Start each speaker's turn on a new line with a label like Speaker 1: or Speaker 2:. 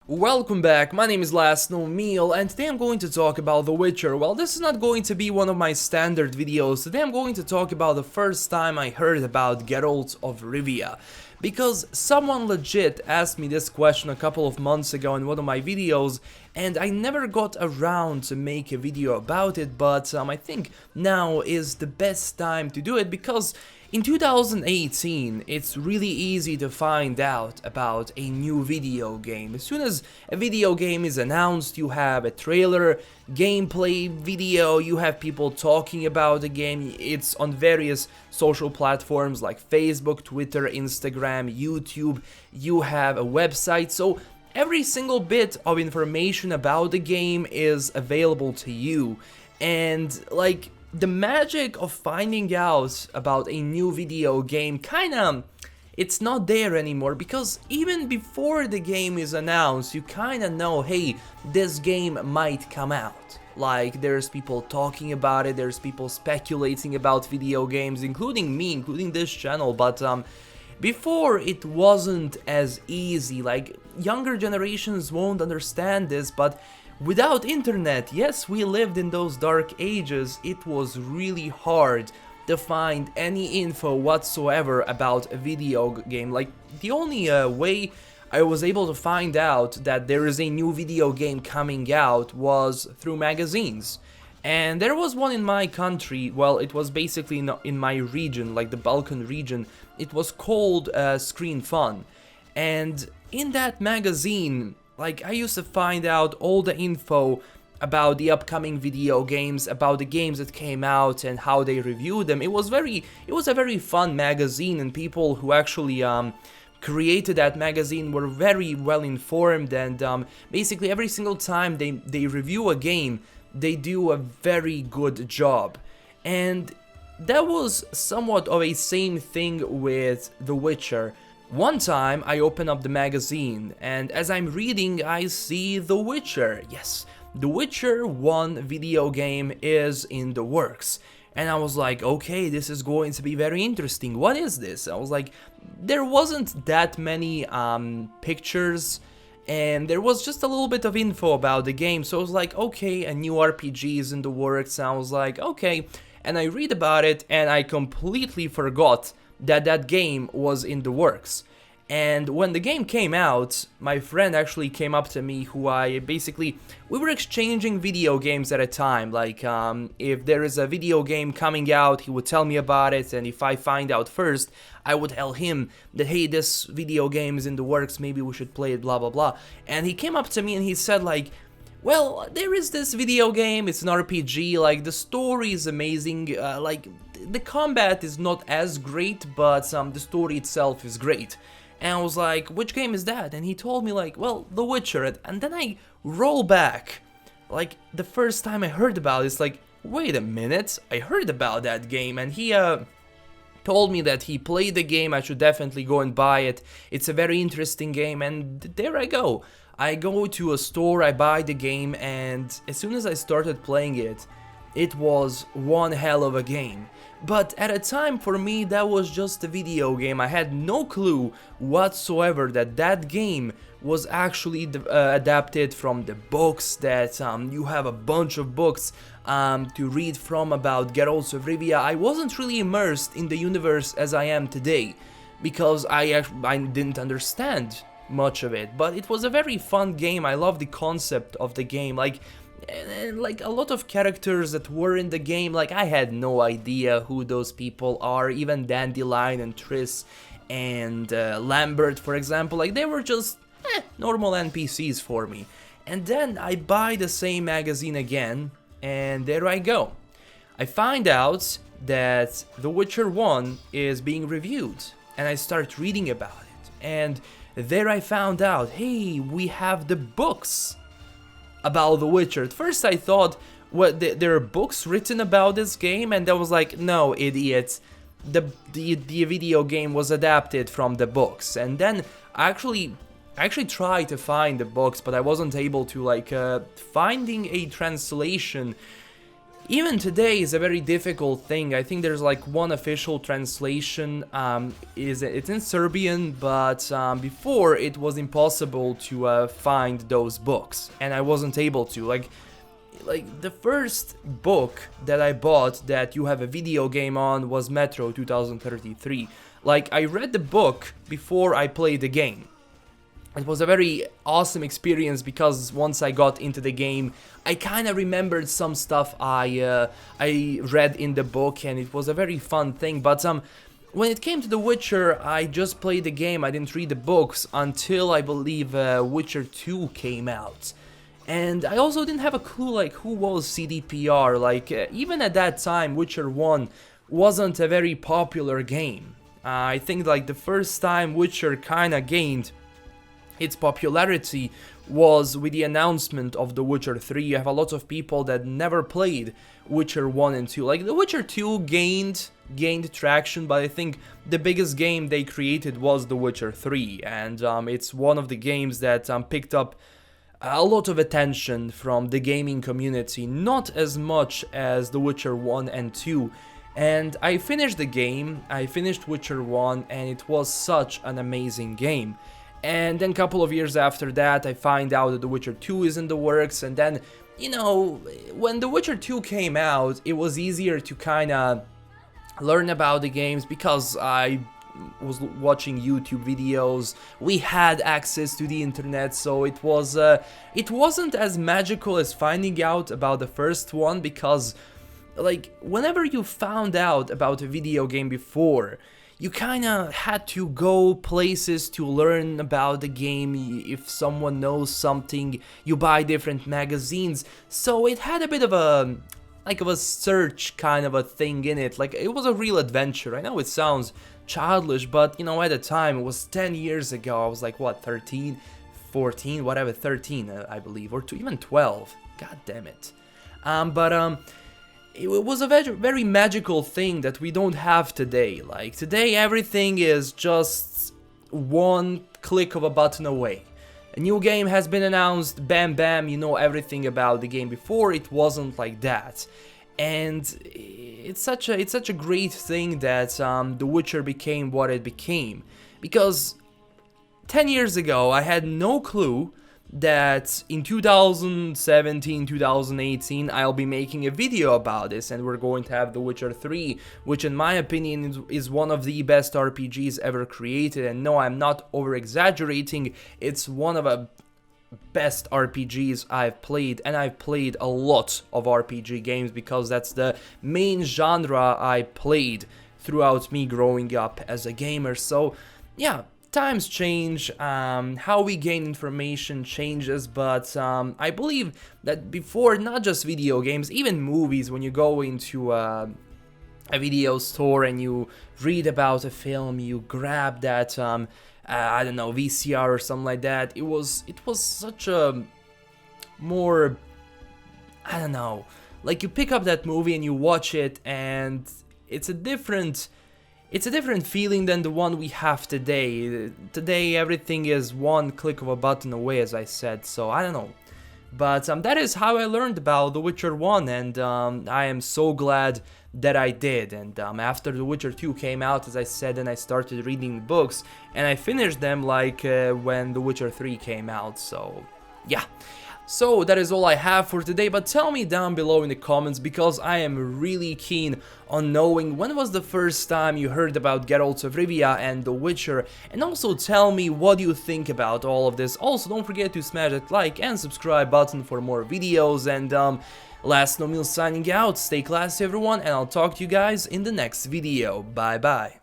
Speaker 1: Welcome back, my name is LastKnownMeal and today I'm going to talk about The Witcher. Well, this is not going to be one of my standard videos. Today I'm going to talk about the first time I heard about Geralt of Rivia. Because someone legit asked me this question a couple of months ago in one of my videos and I never got around to make a video about it, but I think now is the best time to do it because in 2018, it's really easy to find out about a new video game. As soon as a video game is announced, you have a trailer, gameplay video, you have people talking about the game. It's on various social platforms like Facebook, Twitter, Instagram, YouTube. You have a website, so every single bit of information about the game is available to you. And the magic of finding out about a new video game it's not there anymore, because even before the game is announced you kinda know, hey, this game might come out. Like, there's people talking about it, there's people speculating about video games, including me, including this channel, but before it wasn't as easy. Like, younger generations won't understand this, but without internet, yes, we lived in those dark ages, it was really hard to find any info whatsoever about a video game. Like, the only way I was able to find out that there is a new video game coming out was through magazines. And there was one in my country, well, it was basically in my region, like the Balkan region. It was called Screen Fun. And in that magazine, I used to find out all the info about the upcoming video games, about the games that came out and how they reviewed them. It was a very fun magazine, and people who actually created that magazine were very well informed, and basically every single time they review a game, they do a very good job. And that was somewhat of a same thing with The Witcher. One time I open up the magazine and as I'm reading I see The Witcher. Yes, The Witcher 1 video game is in the works. And I was like, okay, this is going to be very interesting. What is this? I was like, there wasn't that many pictures and there was just a little bit of info about the game. So I was like, okay, a new RPG is in the works. And I was like, okay. And I read about it and I completely forgot that game was in the works. And when the game came out, my friend actually came up to me, we were exchanging video games at a time. Like, if there is a video game coming out, he would tell me about it, and if I find out first, I would tell him that, hey, this video game is in the works, maybe we should play it, blah blah blah. And he came up to me and he said, like, well, there is this video game, it's an RPG, like, the story is amazing, the combat is not as great, but the story itself is great. And I was like, which game is that? And he told me, like, well, The Witcher. And then I roll back, like, the first time I heard about it, it's like, wait a minute, I heard about that game. And he told me that he played the game, I should definitely go and buy it. It's a very interesting game, and there I go. I go to a store, I buy the game, and as soon as I started playing it, it was one hell of a game. But at a time, for me, that was just a video game. I had no clue whatsoever that game was actually adapted from the books, that you have a bunch of books to read from about Geralt of Rivia. I wasn't really immersed in the universe as I am today, because I didn't understand much of it, but it was a very fun game. I love the concept of the game, like a lot of characters that were in the game, like, I had no idea who those people are. Even Dandelion and Triss and Lambert, for example, like, they were just normal NPCs for me. And then I buy the same magazine again, and there I go. I find out that The Witcher 1 is being reviewed, and I start reading about it, and there I found out, hey, we have the books about The Witcher. At first I thought, what, there are books written about this game? And I was like, no, idiots, the video game was adapted from the books. And then I actually tried to find the books, but I wasn't able to. Finding a translation even today is a very difficult thing. I think there's like one official translation, it's in Serbian, but before it was impossible to find those books, and I wasn't able to. Like the first book that I bought that you have a video game on was Metro 2033. Like, I read the book before I played the game. It was a very awesome experience because once I got into the game, I kind of remembered some stuff I read in the book, and it was a very fun thing. But when it came to The Witcher, I just played the game. I didn't read the books until I believe Witcher 2 came out. And I also didn't have a clue like who was CDPR. Like even at that time, Witcher 1 wasn't a very popular game. I think like the first time Witcher kinda gained its popularity was with the announcement of The Witcher 3. You have a lot of people that never played Witcher 1 and 2. Like The Witcher 2 gained traction, but I think the biggest game they created was The Witcher 3, and it's one of the games that picked up a lot of attention from the gaming community, not as much as The Witcher 1 and 2. And I finished the game, I finished Witcher 1, and it was such an amazing game. And then a couple of years after that, I find out that The Witcher 2 is in the works, and then, you know, when The Witcher 2 came out, it was easier to kinda learn about the games because I was watching YouTube videos, we had access to the internet, so it wasn't as magical as finding out about the first one, because like whenever you found out about a video game before, you kinda had to go places to learn about the game. If someone knows something, you buy different magazines, so it had a bit of a search kind of a thing in it. Like, it was a real adventure. I know it sounds childish, but you know, at the time, it was 10 years ago. I was like, what, 13, 14, whatever, 13 I believe, or even 12, god damn it. It was a very magical thing that we don't have today. Like, today everything is just one click of a button away. A new game has been announced, bam bam, you know everything about the game. Before it wasn't like that. And it's such a great thing that The Witcher became what it became. Because 10 years ago I had no clue that in 2017, 2018, I'll be making a video about this, and we're going to have The Witcher 3, which in my opinion is one of the best RPGs ever created. And no, I'm not over-exaggerating, it's one of the best RPGs I've played, and I've played a lot of RPG games because that's the main genre I played throughout me growing up as a gamer. So yeah, times change, how we gain information changes, but I believe that before, not just video games, even movies, when you go into a video store and you read about a film, you grab that, I don't know, VCR or something like that, it was such a more, I don't know, like you pick up that movie and you watch it, and it's a different feeling than the one we have today. Today everything is one click of a button away, as I said, so I don't know. But that is how I learned about The Witcher 1, and I am so glad that I did. And after The Witcher 2 came out, as I said, then I started reading books, and I finished them like when The Witcher 3 came out, so yeah. So that is all I have for today, but tell me down below in the comments, because I am really keen on knowing when was the first time you heard about Geralt of Rivia and The Witcher, and also tell me what you think about all of this. Also, don't forget to smash that like and subscribe button for more videos, and LastKnownMeal signing out. Stay classy everyone, and I'll talk to you guys in the next video. Bye bye.